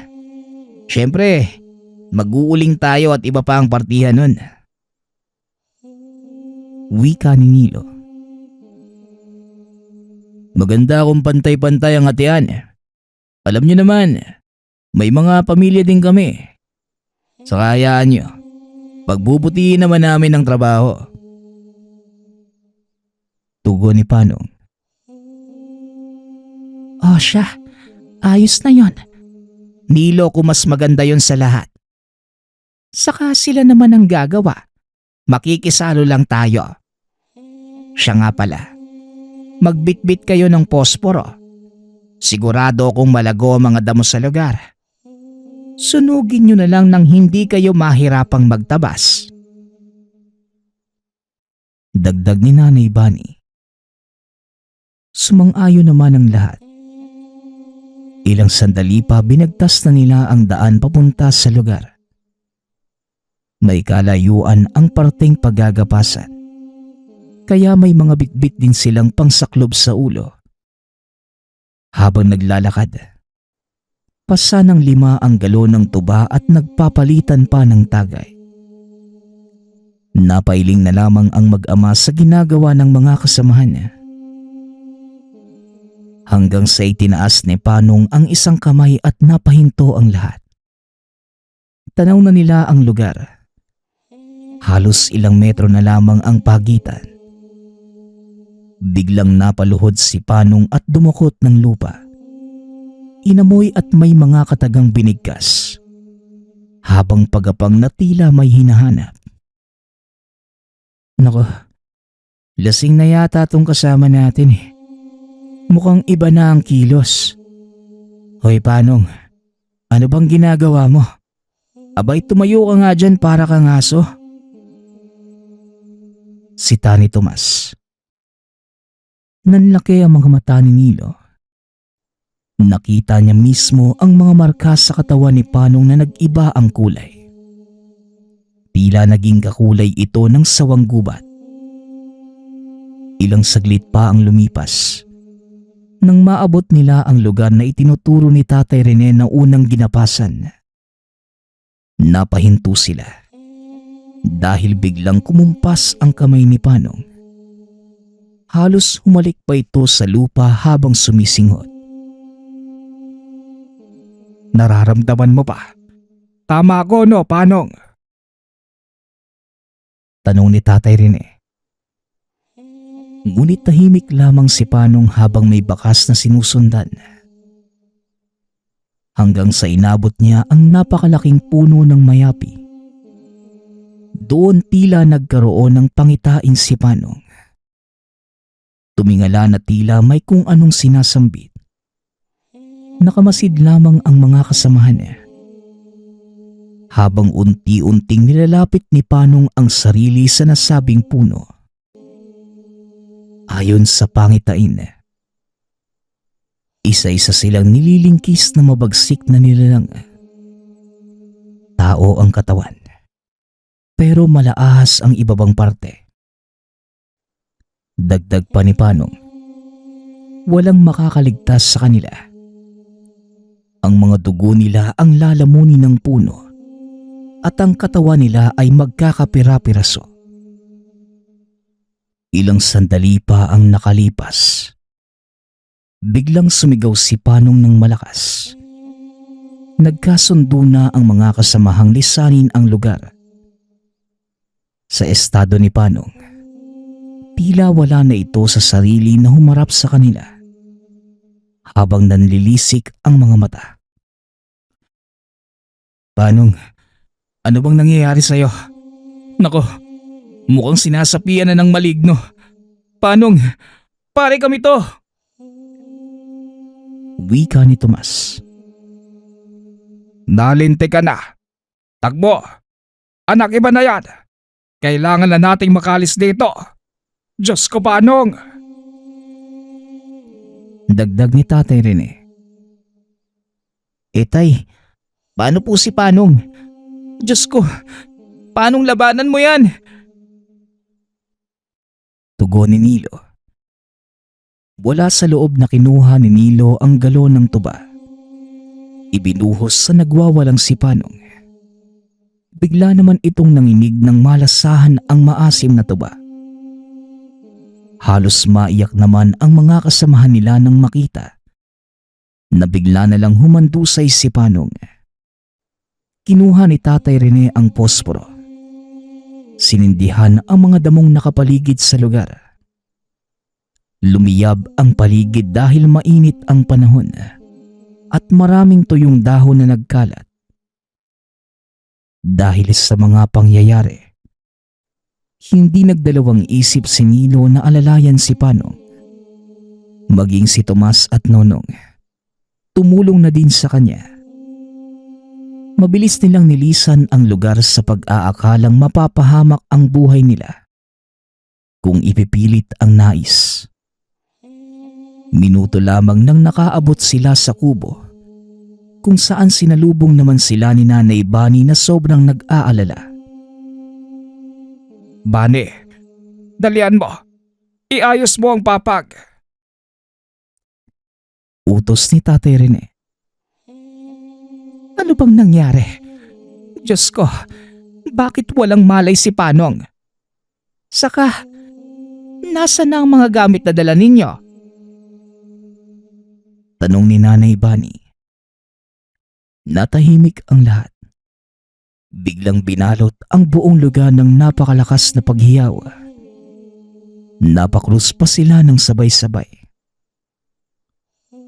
Siyempre, mag-uuling tayo at iba pa ang partihan nun. Wika ni Nilo. Maganda kung pantay-pantay ang hatian. Alam niyo naman, may mga pamilya din kami. Saka hayaan niyo, pagbubutihin naman namin ang trabaho. Tugon ni Panong. O siya, ayos na yon. Nilo, kung mas maganda yon sa lahat. Saka sila naman ang gagawa. Makikisalo lang tayo. Siya nga pala, magbitbit kayo ng posporo. Sigurado akong malago ang mga damo sa lugar. Sunugin nyo na lang nang hindi kayo mahirapang magtabas. Dagdag ni Nanay Bunny. Sumang-ayon naman ang lahat. Ilang sandali pa binagtas na nila ang daan papunta sa lugar. May kalayuan ang parteng paggagapasan. Kaya may mga bitbit din silang pangsaklob sa ulo. Habang naglalakad, pasa ng 5 ang galon ng tuba at nagpapalitan pa ng tagay. Napailing na lamang ang mag-ama sa ginagawa ng mga kasamahan niya. Hanggang sa itinaas ni Panong ang isang kamay at napahinto ang lahat. Tanaw na nila ang lugar. Halos ilang metro na lamang ang pagitan. Biglang napaluhod si Panong at dumukot ng lupa. Inamoy at may mga katagang binigkas. Habang pagapang na tila may hinahanap. Nako, lasing na yata tong kasama natin eh. Mukhang iba na ang kilos. Hoy Panong, ano bang ginagawa mo? Abay tumayo ka nga dyan para kang aso. Si Tani Tomas. Nanlaki ang mga mata ni Nilo. Nakita niya mismo ang mga marka sa katawan ni Panong na nag-iba ang kulay. Tila naging kakulay ito ng sawang gubat. Ilang saglit pa ang lumipas nang maabot nila ang lugar na itinuturo ni Tatay Rene na unang ginapasan. Napahinto sila dahil biglang kumumpas ang kamay ni Panong. Halos humalik pa ito sa lupa habang sumisinghot. Nararamdaman mo pa? Tama ako no, Panong? Tanong ni Tatay Rene. Ngunit tahimik lamang si Panong habang may bakas na sinusundan. Hanggang sa inabot niya ang napakalaking puno ng mayapi. Doon tila nagkaroon ng pangitain si Panong. Tumingala na tila may kung anong sinasambit. Nakamasid lamang ang mga kasamahan niya. Habang unti-unting nilalapit ni Panong ang sarili sa nasabing puno. Ayon sa pangitain, isa-isa silang nililingkis na mabagsik na nilalang. Tao ang katawan, pero malaahas ang ibabang parte. Dagdag pa ni Panong, walang makakaligtas sa kanila. Ang mga dugo nila ang lalamunin ng puno at ang katawan nila ay magkakapira-piraso. Ilang sandali pa ang nakalipas. Biglang sumigaw si Panong ng malakas. Nagkasundo na ang mga kasamahang lisanin ang lugar. Sa estado ni Panong, tila wala na ito sa sarili na humarap sa kanila habang nanlilisik ang mga mata. Panong, ano bang nangyayari sa'yo? Nako, mukhang sinasapian na ng maligno. Panong, pare kami to! Wika ni Tomas. Nalinte ka na. Takbo! Anak, iba na yan! Kailangan na nating makalis dito. Diyos ko, Panong! Dagdag ni Tatay Rene. Tay, paano po si Panong? Diyos ko, Panong labanan mo yan? Tugon ni Nilo. Wala sa loob na kinuha ni Nilo ang galon ng tuba. Ibinuhos sa nagwawalang si Panong. Bigla naman itong nanginig ng malasahan ang maasim na tuba. Halos maiyak naman ang mga kasamahan nila nang makita na bigla na lang humandusay si Panong. Kinuha ni Tatay Rene ang posporo. Sinindihan ang mga damong nakapaligid sa lugar. Lumiyab ang paligid dahil mainit ang panahon at maraming tuyong dahon na nagkalat. Dahil sa mga pangyayari, hindi nagdalawang isip si Nilo na alalayan si Panong. Maging si Tomas at Nonong, tumulong na din sa kanya. Mabilis nilang nilisan ang lugar sa pag-aakalang mapapahamak ang buhay nila kung ipipilit ang nais. Minuto lamang nang nakaabot sila sa kubo kung saan sinalubong naman sila ni Nanay Bani na sobrang nag-aalala. Bani, dalian mo. Iayos mo ang papag. Utos ni Tatay Rene. Ano bang nangyari? Diyos ko, bakit walang malay si Panong? Saka, nasa na ang mga gamit na dala ninyo? Tanong ni Nanay Bani. Natahimik ang lahat. Biglang binalot ang buong lugar ng napakalakas na paghiyaw. Napakrus pa sila ng sabay-sabay.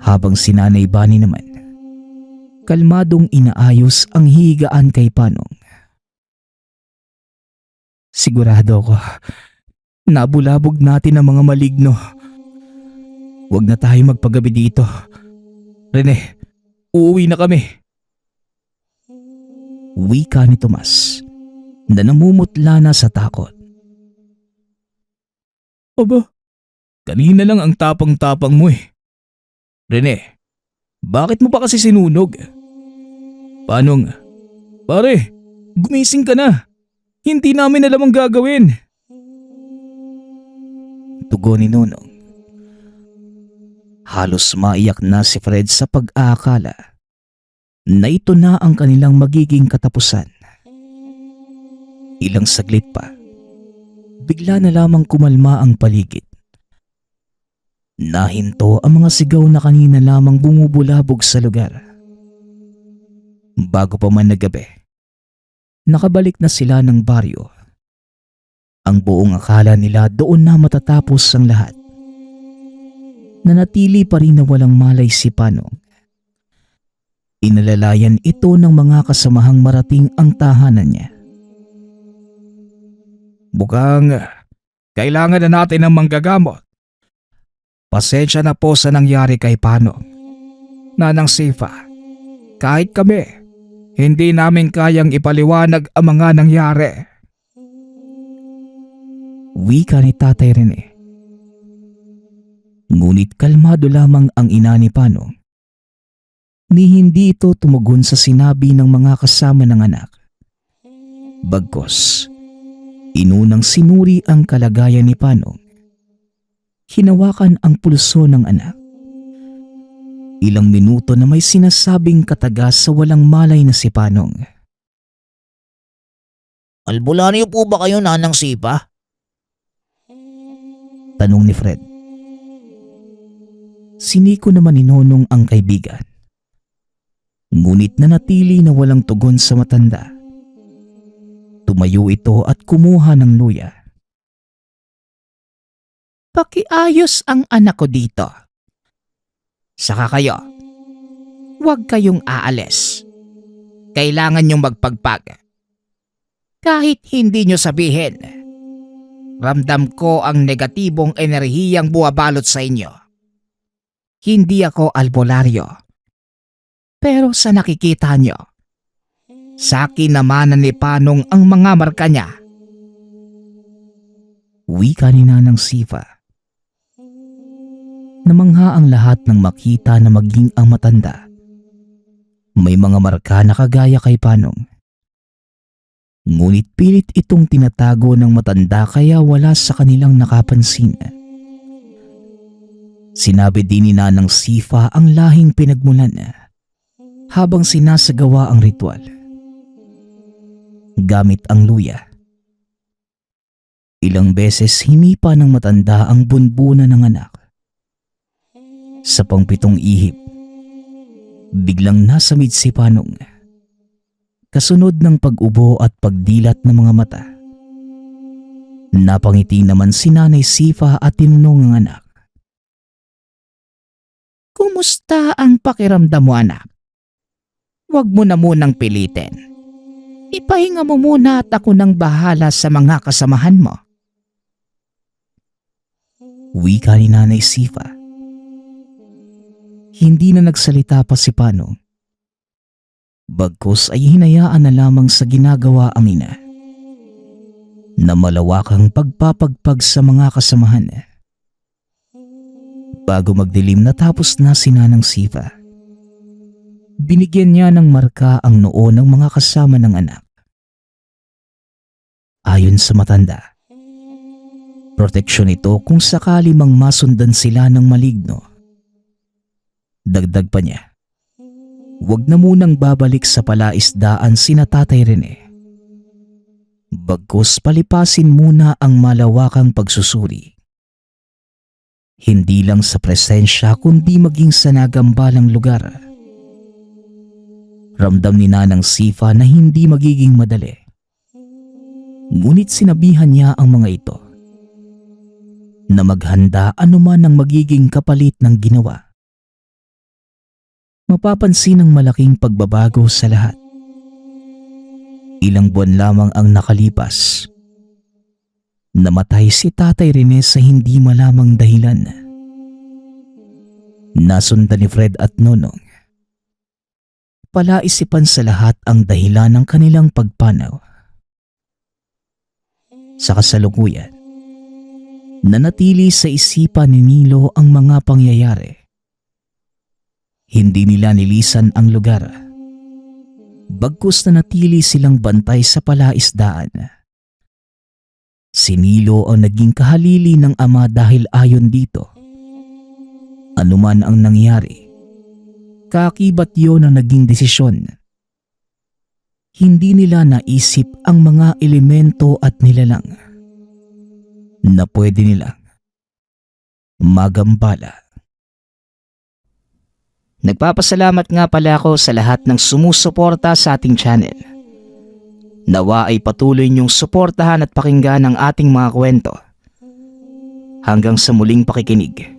Habang si Nanay Bani naman, kalmadong inaayos ang higaan kay Panong. Sigurado ko, nabulabog natin ang mga maligno. Huwag na tayo magpagabi dito. Rene, uuwi na kami. Wika ni Tomas na namumutla na sa takot. Aba, kanina lang ang tapang-tapang mo eh. Rene, bakit mo pa kasi sinunog? Panong, pare, gumising ka na. Hindi namin alam ang gagawin. Tugon ni Nonong. Halos maiyak na si Fred sa pag-aakala na ito na ang kanilang magiging katapusan. Ilang saglit pa, bigla na lamang kumalma ang paligid. Nahinto ang mga sigaw na kanina lamang bumubulabog sa lugar. Bago pa man naggabi, nakabalik na sila ng baryo. Ang buong akala nila doon na matatapos ang lahat. Nanatili pa rin na walang malay si Panong. Inalalayan ito ng mga kasamahang marating ang tahanan niya. Mukhang kailangan na natin ng manggagamot. Pasensya na po sa nangyari kay Panong. Nanang Sifa, kahit kami, hindi namin kayang ipaliwanag ang mga nangyari. Wika ni Tatay Rene. Ngunit kalmado lamang ang ina ni Panong. Ni hindi ito tumugon sa sinabi ng mga kasama ng anak. Bagkus, inunang sinuri ang kalagayan ni Panong. Hinawakan ang pulso ng anak. Ilang minuto na may sinasabing katagas sa walang malay na si Panong. Albularyo po ba kayo, Nanang Sipa? Tanong ni Fred. Siniko naman ni Nonong ang kaibigan. Ngunit nanatili na walang tugon sa matanda. Tumayo ito at kumuha ng luya. Pakiayos ang anak ko dito. Saka kayo, huwag kayong aalis. Kailangan niyong magpagpag. Kahit hindi niyo sabihin, ramdam ko ang negatibong enerhiyang buwabalot sa inyo. Hindi ako albularyo. Pero sa nakikita niyo, sa akin naman ni Panong ang mga marka niya. Wika ni Nanang Sifa. Namangha ang lahat nang makita na maging ang matanda. May mga marka na kagaya kay Panong. Ngunit pilit itong tinatago ng matanda kaya wala sa kanilang nakapansin. Sinabi din ni Nanang Sifa ang lahing pinagmulan habang sinasagawa ang ritual. Gamit ang luya, Ilang beses hinipa ng matanda ang bunbuna ng anak. Sa pangpitong ihip, biglang nasamid si Panong. Kasunod ng pag-ubo at pagdilat ng mga mata. Napangiti naman si Nanay Sifa at tinanong ang anak. Kumusta ang pakiramdam mo, anak? Huwag mo na munang pilitin. Ipahinga mo muna at ako nang bahala sa mga kasamahan mo. Wika ni Nanay Sifa. Hindi na nagsalita pa si Panong. Bagkus ay hinayaan na lamang sa ginagawa ang ina. Na malawakang pagpapagpag sa mga kasamahan. Bago magdilim natapos na si Nanang Sifa. Binigyan niya ng marka ang noo ng mga kasama ng anak. Ayon sa matanda, proteksyon ito kung sakali mang masundan sila ng maligno. Dagdag pa niya, huwag na munang babalik sa palaisdaan sina Tatay Rene. Bagkus palipasin muna ang malawakang pagsusuri. Hindi lang sa presensya kundi maging sa nagambalang lugar. Ramdam ni Nanang Sifa na hindi magiging madali. Ngunit sinabihan niya ang mga ito na maghanda anuman ang magiging kapalit ng ginawa. Mapapansin ang malaking pagbabago sa lahat. Ilang buwan lamang ang nakalipas. Namatay si Tatay Rene sa hindi malamang dahilan. Nasundan ni Fred at Nonong. Palaisipan sa lahat ang dahilan ng kanilang pagpanaw. Sa kasalukuyan, nanatili sa isipan ni Nilo ang mga pangyayari. Hindi nila nilisan ang lugar. Bagkus nanatili silang bantay sa palaisdaan. Si Nilo ang naging kahalili ng ama dahil ayon dito. Anuman ang nangyari, kaakibat yun ang naging desisyon. Hindi nila naisip ang mga elemento at nilalang na pwede nilang magambala. Nagpapasalamat nga pala ako sa lahat ng sumusuporta sa ating channel. Nawa ay patuloy niyong suportahan at pakinggan ang ating mga kwento. Hanggang sa muling pakikinig.